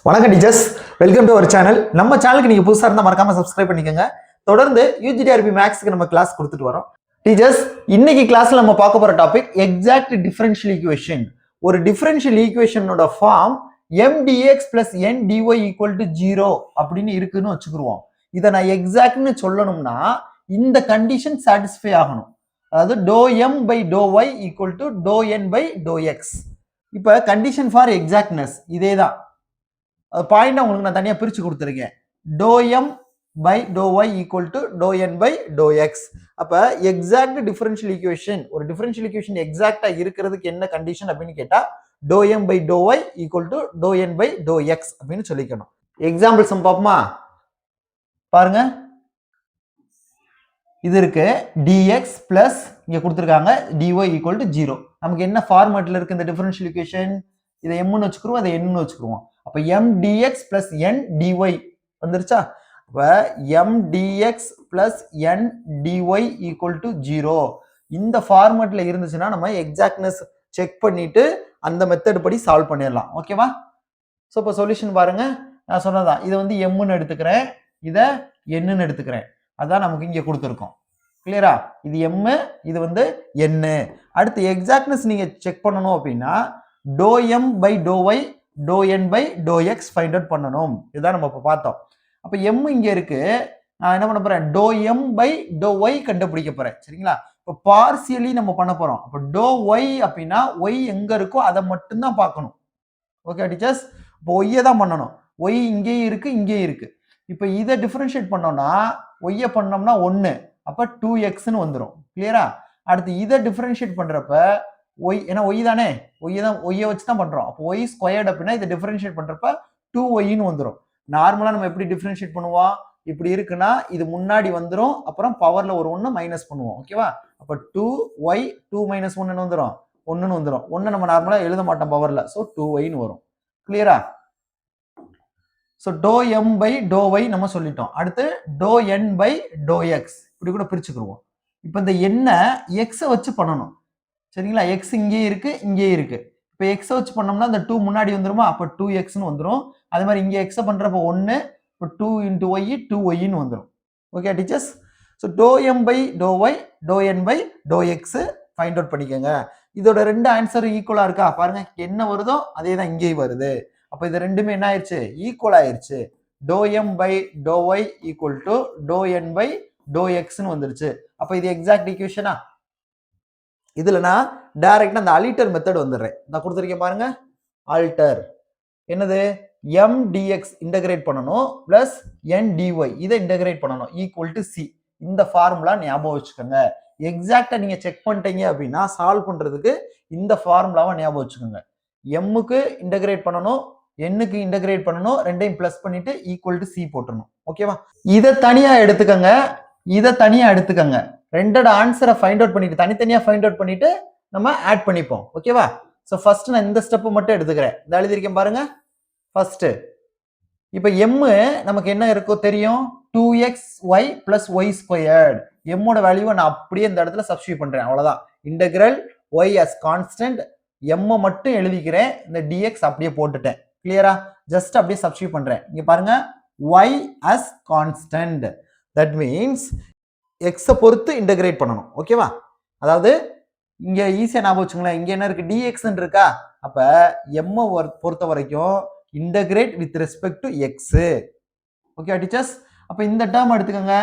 வணக்கம் teachers, welcome to our channel. நம்ம சேனலுக்கு நீங்க புதுசா இருந்தா மறக்காம சப்ஸ்கிரைப் பண்ணிக்கோங்க. தொடர்ந்து யூஜிடிஆர்பி மேக்ஸ்க்கு நம்ம கிளாஸ் கொடுத்துட்டு வரோம். டீச்சர்ஸ், இன்னைக்கு கிளாஸ்ல நம்ம பார்க்க போற டாபிக் எக்ஸாக்ட் டிஃபரன்ஷியல் ஈக்குவேஷன். ஒரு டிஃபரன்ஷியல் ஈக்குவேஷனோட form mdx plus ndy equal to 0 அப்படின்னு இருக்குன்னு வச்சுக்கிருவோம். இதை நான் எக்ஸாக்ட்னு சொல்லணும்னா இந்த கண்டிஷன் சாட்டிஸ்ஃபை ஆகணும். அதாவது ∂m by ∂y equal to ∂n by ∂x. இப்போ கண்டிஷன் ஃபார் எக்ஸாக்ட்னஸ் இதே தான். பாயிண்ட் உங்களுக்கு நான் தனியாக பிரித்து கொடுத்துருக்கேன். ∂m by ∂y equal to ∂n by ∂x. அப்போ எக்ஸாக்ட் டிஃபரன்ஷியல் ஈக்குவேஷன், ஒரு டிஃபரன்ஷியல் ஈக்குவேஷன் எக்ஸாக்டா இருக்கிறதுக்கு என்ன கண்டிஷன் அப்படின்னு கேட்டா ∂m by ∂y equal to ∂n by ∂x அப்படின்னு சொல்லிக்கணும். எக்ஸாம்பிள்ஸ் பார்ப்போமா? பாருங்க, இது இருக்கு dx பிளஸ் இங்க கொடுத்துருக்காங்க dy equal to 0. நமக்கு என்ன ஃபார்மேட்ல இருக்கு இந்த டிஃபரன்ஷியல் ஈக்குவேஷன்? இதை m ன்னு வச்சுக்கிறோம், அதை n ன்னு வச்சுக்கிறோம். அப்ப m dx plus n dy வந்துருச்சா? அப்ப m dx plus n dy equal to 0. இந்த ஃபார்மேட்ல இருந்துச்சுன்னா நம்ம எக்ஸாக்ட்னஸ் செக் பண்ணிட்டு அந்த மெத்தட் படி சால்வ் பண்ணிடலாம். ஓகேவா? ஸோ இப்போ சொல்யூஷன் பாருங்க, நான் சொன்னதான். இதை வந்து எம்னு எடுத்துக்கிறேன், இதை என்னன்னு எடுத்துக்கிறேன். அதான் நமக்கு இங்கே கொடுத்துருக்கோம். கிளியரா? இது எம், இது வந்து என்ன. அடுத்து எக்ஸாக்ட்னஸ் நீங்க செக் பண்ணணும் அப்படின்னா ∂m by ∂y ∂n by ∂x find out பண்ணணும். இதுதான் நம்ம இப்போ பார்த்தோம். அப்போ எம் இங்கே இருக்கு, நான் என்ன பண்ண போறேன்? ∂m by ∂y கண்டுபிடிக்க போறேன். சரிங்களா? இப்போ பார்சியலி நம்ம பண்ண போறோம். அப்போ ∂y அப்படின்னா y எங்க இருக்கோ அதை மட்டும்தான் பார்க்கணும். Okay teachers? இப்போ ஒய்யை தான் பண்ணணும். ஒய் இங்கேயும் இருக்கு, இங்கேயும் இருக்கு. இப்போ இதை டிஃபரன்ஷியேட் பண்ணோம்னா ஒய்யை பண்ணோம்னா 1, அப்போ 2xன்னு வந்துடும். கிளியரா? அடுத்து இதை டிஃபரன்ஷியேட் பண்றப்ப ஒய், ஏன்னா ஒய் தானே, ஒய்யை வச்சு தான் பண்றோம். அப்போ ஒய் ஸ்கொயர்ட் அப்படின்னா இதை டிஃபரன்ஷியேட் பண்றப்ப 2yன்னு வந்துடும். நார்மலா நம்ம எப்படி டிஃபரன்ஷியேட் பண்ணுவோம்? இப்படி இருக்குன்னா இது முன்னாடி வந்துடும், அப்புறம் பவர்ல ஒரு 1 மைனஸ் பண்ணுவோம். ஓகேவா? அப்போ 2y 2 minus 1 வந்துடும், 1ன்னு வந்துடும். 1 நம்ம நார்மலா எழுத மாட்டோம் பவர்ல, ஸோ 2yன்னு வரும். கிளியரா? ஸோ ∂m by ∂y நம்ம சொல்லிட்டோம். அடுத்து ∂n by ∂x இப்படி கூட பிரிச்சுக்கிடுவோம். இப்போ இந்த என்ன எக்ஸை வச்சு பண்ணணும். சரிங்களா? எக்ஸ் இங்கே இருக்கு, இங்கே இருக்கு. இப்போ எக்ஸை வச்சு பண்ணோம்னா இந்த 2 முன்னாடி வந்துருமா? அப்போ 2xன்னு வந்துடும். அதே மாதிரி இங்கே எக்ஸை பண்றப்போ 1, இப்போ 2 into y 2yன்னு வந்துடும். Okay teachers? So ∂m by ∂y ∂n by ∂x find out பண்ணிக்கோங்க. இதோட ரெண்டு ஆன்சர் ஈக்குவலா இருக்கா? பாருங்க, என்ன வருதோ அதே தான் இங்கேயும் வருது. அப்போ இது ரெண்டுமே என்ன ஆயிடுச்சு? ஈக்குவல் ஆயிடுச்சு. ∂m by ∂y equal to ∂n by ∂xன்னு வந்துருச்சு. அப்போ இது எக்ஸாக்ட் ஈக்குவேஷனா? இதுல நான் டைரக்டா அந்த அலிட்டர் மெத்தட் வந்துடுறேன். நான் கொடுத்துருக்கேன் பாருங்க, ஆல்டர். என்னது? m dx இன்டகிரேட் பண்ணணும் பிளஸ் n dy இதை இன்டகிரேட் பண்ணணும் ஈக்குவல் டு c. இந்த ஃபார்முலா ஞாபகம் வச்சுக்கோங்க. எக்ஸாக்டா நீங்க செக் பண்ணிட்டீங்க அப்படின்னா சால்வ் பண்றதுக்கு இந்த ஃபார்முலாவை ஞாபகம் வச்சுக்கோங்க. எம்முக்கு இன்டகிரேட் பண்ணணும், என்னுக்கு இன்டகிரேட் பண்ணணும், ரெண்டையும் பிளஸ் பண்ணிட்டு ஈக்குவல் டு c போட்டுறணும். ஓகேவா? இதை தனியா எடுத்துக்கங்க, இதை தனியா எடுத்துக்கங்க. ரெண்டோட ஆன்சரை ஃபைண்ட் அவுட் பண்ணிட்டு தனித்தனியா ஃபைண்ட் அவுட் பண்ணிட்டு நம்ம ஆட் பண்ணிப்போம். ஓகேவா? ஸோ ஃபர்ஸ்ட் நான் இந்த ஸ்டெப் மட்டும் எடுத்துக்கிறேன். இதை எழுதிருக்கேன் பாருங்க. ஃபர்ஸ்ட் இப்போ எம் நமக்கு என்ன இருக்கோ தெரியும், 2xy plus y ஸ்கொயர்ட். எம்மோட வேல்யூவை நான் அப்படியே இந்த இடத்துல சப்ஸ்டிட்யூட் பண்றேன். அவ்வளவுதான். Integral y as constant, M மட்டும் எழுதிக்கிறேன், இந்த dx அப்படியே போட்டுட்டேன். கிளியரா? ஜஸ்ட் அப்படியே சப்ஸ்டிட்யூட் பண்றேன். இங்க பாருங்க, y as constant. That means எக்ஸை பொறுத்து இன்டகிரேட் பண்ணணும். ஓகேவா? அதாவது இங்க ஈஸியா ஞாபகம் வச்சுங்களேன், இங்க என்ன இருக்கு? dxன்னு இருக்கா? அப்ப எம் பொறுத்த வரைக்கும் integrate with respect to X. Okay teachers? அப்ப இந்த டேர்ம் எடுத்துக்கோங்க,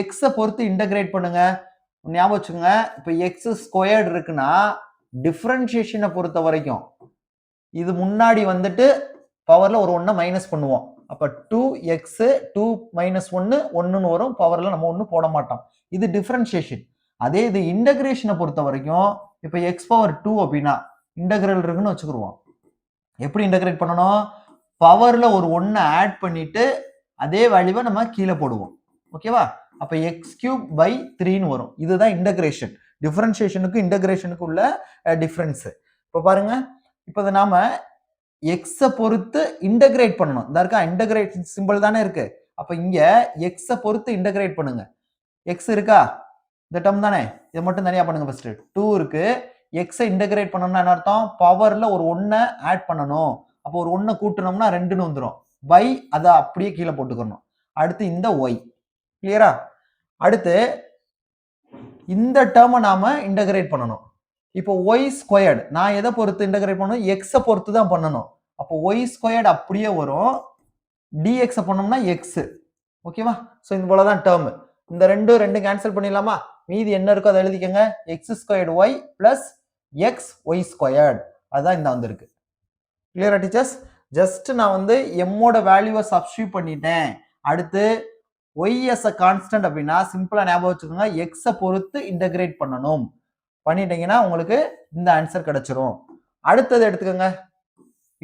எக்ஸை பொறுத்து இன்டகிரேட் பண்ணுங்க. ஞாபகம் வச்சுக்கோங்க, இப்ப எக்ஸ் ஸ்கொயர்ட் இருக்குன்னா டிஃபரன்ஷியேஷனை பொறுத்த வரைக்கும் இது முன்னாடி வந்துட்டு பவர்ல ஒரு 1 மைனஸ் பண்ணுவோம். அப்ப 2x 2 minus 1 1ன்னு வரும். பவர்ல நம்ம 1 போட மாட்டோம். இது டிஃபரன்ஷியேஷன். அதே இது இன்டகிரேஷனை பொறுத்த வரைக்கும் இப்ப x பவர் 2 அப்படின்னா இன்டகிரல் இருக்குன்னு வச்சுக்கிருவோம். எப்படி இன்டகிரேட் பண்ணணும்? பவர்ல ஒரு 1 ஆட் பண்ணிட்டு அதே வேல்யூவை நம்ம கீழே போடுவோம். ஓகேவா? அப்ப x³ by 3ன்னு வரும். இதுதான் இன்டகிரேஷன். டிஃபரன்ஷியேஷனுக்கு இன்டகிரேஷனுக்கு உள்ள டிஃபரன்ஸ். இப்ப பாருங்க, இப்ப நாம எக்ஸை பொறுத்து இன்டகிரேட் பண்ணணும். இந்த இருக்கா இன்டகிரேட் சிம்பிள் தானே இருக்கு. அப்ப இங்க எக்ஸை பொறுத்து இன்டகிரேட் பண்ணுங்க. எக்ஸ் இருக்கா? இந்த டேர்ம் தானே, இதை மட்டும் தனியா பண்ணுங்க. ஃபர்ஸ்ட் 2 இருக்கு, எக்ஸை இன்டகிரேட் பண்ணணும்னா என்ன அர்த்தம்? பவர்ல ஒரு 1 ஆட் பண்ணணும். அப்போ ஒரு 1 கூட்டணும்னா 2ன்னு வந்துடும். பை அதை அப்படியே கீழே போட்டுக்கணும். அடுத்து இந்த ஒய். கிளியரா? அடுத்து இந்த டேர்மை நாம இன்டகிரேட் பண்ணணும். இப்போ ஒய் ஸ்கொயர்டு நான் எதை பொறுத்து இன்டகிரேட் பண்ணணும்? எக்ஸை பொறுத்து தான் பண்ணணும். அப்போ ஒய் ஸ்கொயர்டு அப்படியே வரும். டிஎக்ஸை பண்ணோம்னா எக்ஸ். ஓகேவா? ஸோ இது போல தான் டேர்ம். இந்த ரெண்டும் கேன்சல் பண்ணிடலாமா? மீதி என்ன இருக்கோ அதை எழுதிக்கங்க. X squared y plus x y squared. அதுதான் இந்த வந்திருக்கு. கிளியரா டீச்சர்ஸ்? ஜஸ்ட் நான் வந்து எம்மோட வேல்யூவை சப்ஸ்டியூட் பண்ணிட்டேன். அடுத்து ஒய் எஸ் அ கான்ஸ்டன்ட் அப்படின்னா சிம்பிளா ஞாபகம் வச்சுக்கோங்க, எக்ஸை பொறுத்து இன்டகிரேட் பண்ணணும். பண்ணிட்டீங்கன்னா உங்களுக்கு இந்த ஆன்சர் கிடைச்சிரும். அடுத்தது எடுத்துக்கோங்க,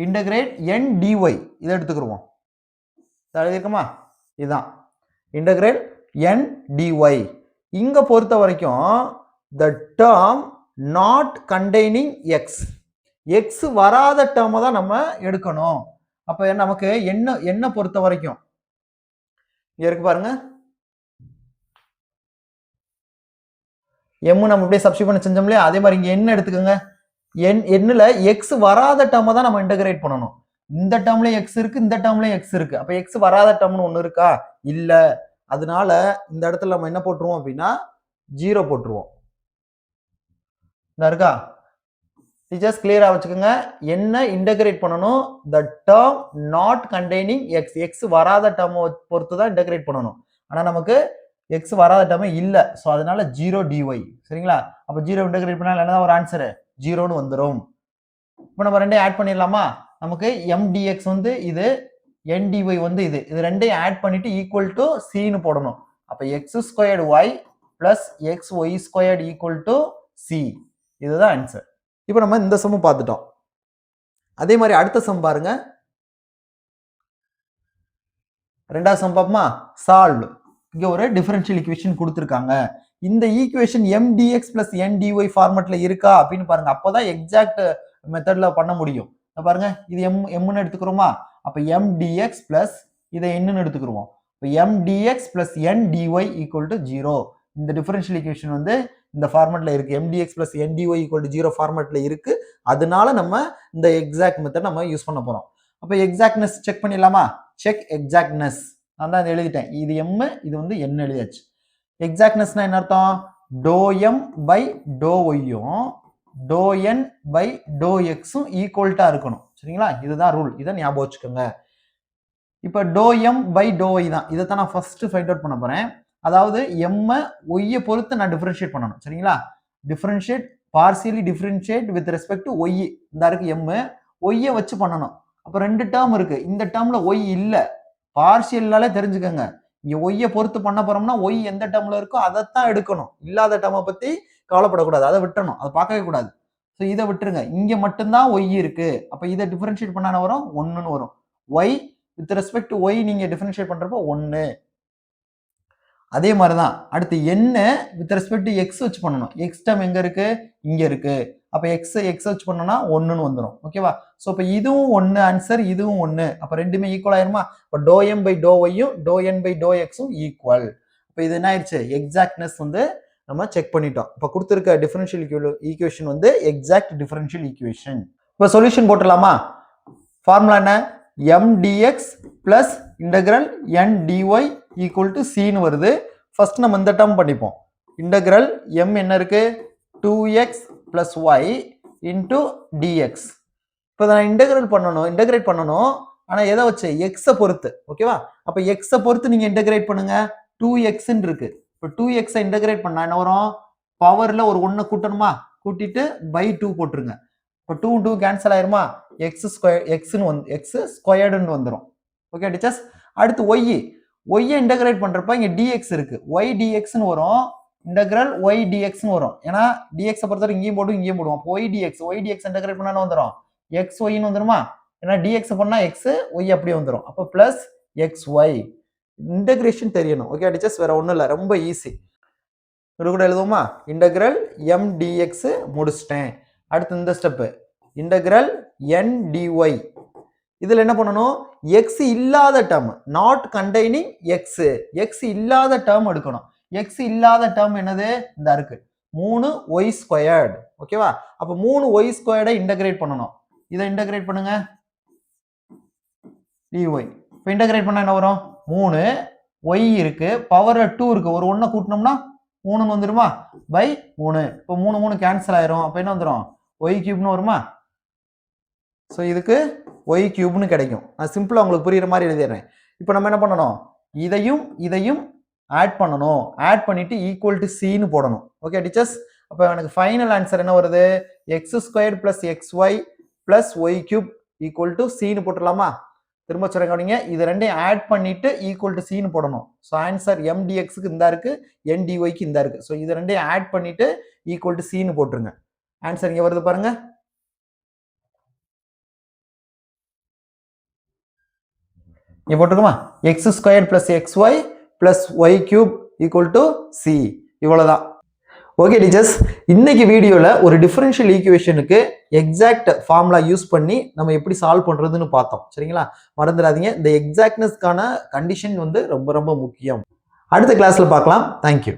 இன்டகிரேட் என் டிஒய். இதை எடுத்துக்கிடுவோம். எழுதிருக்குமா? இதுதான் இன்டகிரேட் என் டிஒய். இங்க பொறுத்த வரைக்கும் the term not containing x, x வராத டேர்மை தான் நம்ம எடுக்கணும். அப்ப நமக்கு என்ன பொறுத்த வரைக்கும் இருக்கு பாருங்க, எம் நம்ம அப்படியே சப்ஸ்டியூட் பண்ணி செஞ்சோம் இல்லையா, அதே மாதிரி இங்க என்ன எடுத்துக்கோங்க, எண்ணுல எக்ஸ் வராத டேர்மை தான் நம்ம இன்டகிரேட் பண்ணணும். இந்த டேர்ம்லயும் எக்ஸ் இருக்கு, இந்த டேர்ம்லயும் எக்ஸ் இருக்கு. அப்ப எக்ஸ் வராத டேர்ம்னு ஒண்ணு இருக்கா? இல்ல. அதனால இந்த இடத்துல நம்ம என்ன போட்டுருவோம் அப்படின்னா 0 போட்டுருவோம். இருக்கா டீச்சர்ஸ்? கிளியரா வச்சுக்கோங்க. என்ன இன்டகிரேட் பண்ணணும்? the term not containing x, x வராத டேர்மை பொறுத்து தான் இன்டகிரேட் பண்ணணும். ஆனா நமக்கு x வராத டேர்மே இல்ல. சோ அதனால 0 dy. சரிங்களா? அப்ப 0 இன்டகிரேட் பண்ணால என்னதான் ஒரு ஆன்சர்? 0ன்னு வந்துரும். இப்போ நம்ம ரெண்டையும் ஆட் பண்ணிடலாமா? நமக்கு m dx வந்து இது, n dy வந்து இது. இது ரெண்டையும் ஆட் பண்ணிட்டு ஈக்குவல் டு c ன்னு போடணும். அப்ப x squared y plus x y squared equal to c. இதுதான் ஆன்சர். இப்போ நம்ம இந்த சம் பார்த்துட்டோம். அதே மாதிரி அடுத்த சம் பாருங்க. ரெண்டாவது சம் பார்ப்போமா? சால்வ். இங்க ஒரு டிஃபரன்ஷியல் ஈக்குவேஷன் கொடுத்துருக்காங்க. இந்த equation M dx plus N dy ஃபார்மேட்ல இருக்கா அப்படின்னு பாருங்க. அப்போதான் எக்ஸாக்ட் மெத்தட்ல பண்ண முடியும். பாருங்க, இது எம்னு எடுத்துக்கிறோமா? அப்ப எம் டிஎக்ஸ் பிளஸ் இதை என்னன்னு எடுத்துக்கிறோம். இப்போ M dx plus N dy equal to 0. இந்த டிஃபரன்ஷியல் ஈக்குவேஷன் வந்து இந்த ஃபார்மேட்ல இருக்கு. mdx plus ndy equal to 0 ஃபார்மேட்ல இருக்கு. அதனால நம்ம இந்த எக்ஸாக்ட் மெத்தட் நம்ம யூஸ் பண்ண போறோம். அப்ப எக்ஸாக்ட்னஸ் செக் பண்ணிடலாமா? Check exactness. நான் தான் எழுதிட்டேன். இது m, இது வந்து n எழுதியாச்சு. எக்ஸாக்ட்னஸ்னா என்ன அர்த்தம்? டோ m பை டோ ஒய்யும் டோ n பை டோ எக்ஸும் ஈக்குவல்ட்டா இருக்கணும். சரிங்களா? இதுதான் ரூல். இதை ஞாபகம் வச்சுக்கோங்க. இப்ப டோ m பை டோ ஒய் தான். இதை தான் நான் ஃபர்ஸ்ட் ஃபைண்ட் அவுட் பண்ண போறேன். அதாவது எம் ஒய்யை பொறுத்து நான் டிஃபரன்ஷியேட் பண்ணணும். சரிங்களா? Differentiate, partially differentiate with respect to y. இந்த இருக்கு எம், ஒய்யை வச்சு பண்ணணும். அப்ப ரெண்டு டேர்ம் இருக்கு. இந்த டேர்ம்ல ஒய் இல்ல. பார்சியல்னாலே தெரிஞ்சுக்கோங்க, இங்க ஒய்யை பொறுத்து பண்ண போறோம்னா ஒய் எந்த டேர்ம்ல இருக்கோ அதைத்தான் எடுக்கணும். இல்லாத டேர்மை பத்தி கவலைப்படக்கூடாது, அதை விட்டணும், அதை பார்க்கவே கூடாது. ஸோ இதை விட்டுருங்க. இங்க மட்டும்தான் ஒய் இருக்கு. அப்ப இதை டிஃபரன்ஷியேட் பண்ண வரும் 1ன்னு வரும். Y with respect to y நீங்க டிஃபரன்ஷியேட் பண்றப்போ 1. அதே மாதிரிதான் அடுத்து என்ன வித் ரெஸ்பெக்ட் டு எக்ஸ் வச்சு பண்ணணும். எக்ஸ் டேர்ம் எங்க இருக்கு? இங்க இருக்கு. அப்ப எக்ஸ் வச்சு பண்ணோம்னா 1ன்னு வந்துடும். ஓகேவா? ஸோ இப்போ இதுவும் 1 ஆன்சர், இதுவும் 1. அப்ப ரெண்டுமே ஈக்குவல் ஆயிருமா? இப்போ டோ எம் பை டோ ஒய்யும் டோ என் பை டோ எக்ஸும் ஈக்குவல். இப்போ இது என்ன ஆயிடுச்சு? எக்ஸாக்ட்னஸ் வந்து நம்ம செக் பண்ணிட்டோம். இப்போ கொடுத்துருக்க டிஃபரன்ஷியல் ஈக்குவேஷன் வந்து எக்ஸாக்ட் டிஃபரன்ஷியல் ஈக்குவேஷன். இப்போ சொல்யூஷன் போட்டுடலாமா? ஃபார்முலா என்ன? M dx plus integral n dy equal to சின்னு வருது. ஃபர்ஸ்ட் நம்ம இந்த டேர்ம் பண்ணிப்போம். இன்டகிரல் எம் என்ன இருக்கு? 2x plus Y into dx. இப்போ நான் இன்டகிரேட் பண்ணணும். ஆனா எதை வச்சு? எக்ஸை பொறுத்து. ஓகேவா? அப்ப எக்ஸை பொறுத்து நீங்க இன்டகிரேட் பண்ணுங்க. 2xன்னு இருக்கு. இப்போ 2xஐ இன்டகிரேட் பண்ணா என்ன வரும்? பவர்ல ஒரு 1 கூட்டணுமா? கூட்டிட்டு பை 2 போட்டுருங்க. இப்போ 2 2 கேன்சல் ஆயிருமா? எக்ஸ் ஸ்கொயர்டுன்னு வந்துடும். Okay teachers? அடுத்து ஒய்யை இன்டகிரேட் பண்றப்ப இங்க டிஎக்ஸ் இருக்கு. ஒய் டிஎக்ஸ்னு வரும். இன்டகிரல் ஒய் டிஎக்ஸ்னு வரும். ஏன்னா டிஎக்ஸை பொறுத்தவரை இங்கேயும் போடும், இங்கேயும் போடுவோம். அப்போ ஒய் டிஎக்ஸ் இன்டகிரேட் பண்ணா வந்துடும் எக்ஸ் ஒய்ன்னு வந்துருமா? ஏன்னா டிஎக்ஸ் பண்ணா எக்ஸ் ஒய் அப்படியே வந்துடும். அப்போ பிளஸ் எக்ஸ் ஒய். இன்டகிரேஷன் தெரியணும். Okay teachers? வேற ஒன்றும் இல்லை, ரொம்ப ஈஸி. இது கூட எழுதுவோமா? இன்டகிரல் எம் டிஎக்ஸ் முடிச்சிட்டேன். அடுத்து இந்த ஸ்டெப்பு இன்டகிரல் என் டிஒய். இதுல என்ன பண்ணணும்? எக்ஸ் இல்லாத term, not containing X, X இல்லாத டேர்ம் எடுக்கணும். எக்ஸ் இல்லாத டேர்ம் என்னது? இந்த இருக்கு 3 ஒய் ஸ்கொயர்டு. ஓகேவா? அப்ப 3 ஒய் ஸ்கொயர்டை இன்டகிரேட் பண்ணணும். இதை இன்டகிரேட் பண்ணுங்க. டிஒய் இப்போ இன்டகிரேட் பண்ணால் என்ன வரும் 3 ஒய் இருக்கு பவர் 2 இருக்கு ஒரு 1 கூட்டினோம்னா 3 வந்துருமா பை 3 இப்போ 3 கேன்சல் ஆயிரும் அப்போ என்ன வந்துடும் ஒய் கியூப்னு வருமா ஸோ இதுக்கு ஒய் கியூப்னு கிடைக்கும் நான் சிம்பிளாக உங்களுக்கு புரியுற மாதிரி எழுதிடுறேன் இப்போ நம்ம என்ன பண்ணணும் இதையும் ஆட் பண்ணணும் ஆட் பண்ணிட்டு ஈக்குவல் டு சின்னு போடணும் ஓகே டீச்சர்ஸ் அப்போ எனக்கு ஃபைனல் ஆன்சர் என்ன வருது x² + xy + y³ equal to சின்னு போட்டுடலாமா திரும்ப சொல்லுங்க அப்படிங்க இது ரெண்டையும் ஆட் பண்ணிட்டு ஈக்குவல் டு சின்னு போடணும் ஸோ ஆன்சர் mdxக்கு இந்த இருக்கு ndyக்கு இந்த இருக்கு ஸோ இது ரெண்டையும் ஆட் பண்ணிட்டு ஈக்குவல் டு சின்னு போட்டுருங்க ஆன்சர் இங்கே வருது பாருங்க இங்கே போட்டுருக்குமா x² + xy + y³ equal to C இவ்வளோதான் ஓகே டீச்சர்ஸ் இன்னைக்கு வீடியோவில் ஒரு டிஃபரன்ஷியல் ஈக்குவேஷனுக்கு எக்ஸாக்ட் ஃபார்முலா யூஸ் பண்ணி நம்ம எப்படி சால்வ் பண்ணுறதுன்னு பார்த்தோம் சரிங்களா மறந்துடாதீங்க இந்த எக்ஸாக்ட்னஸ்க்கான கண்டிஷன் வந்து ரொம்ப ரொம்ப முக்கியம் அடுத்த கிளாஸில் பார்க்கலாம் தேங்க்யூ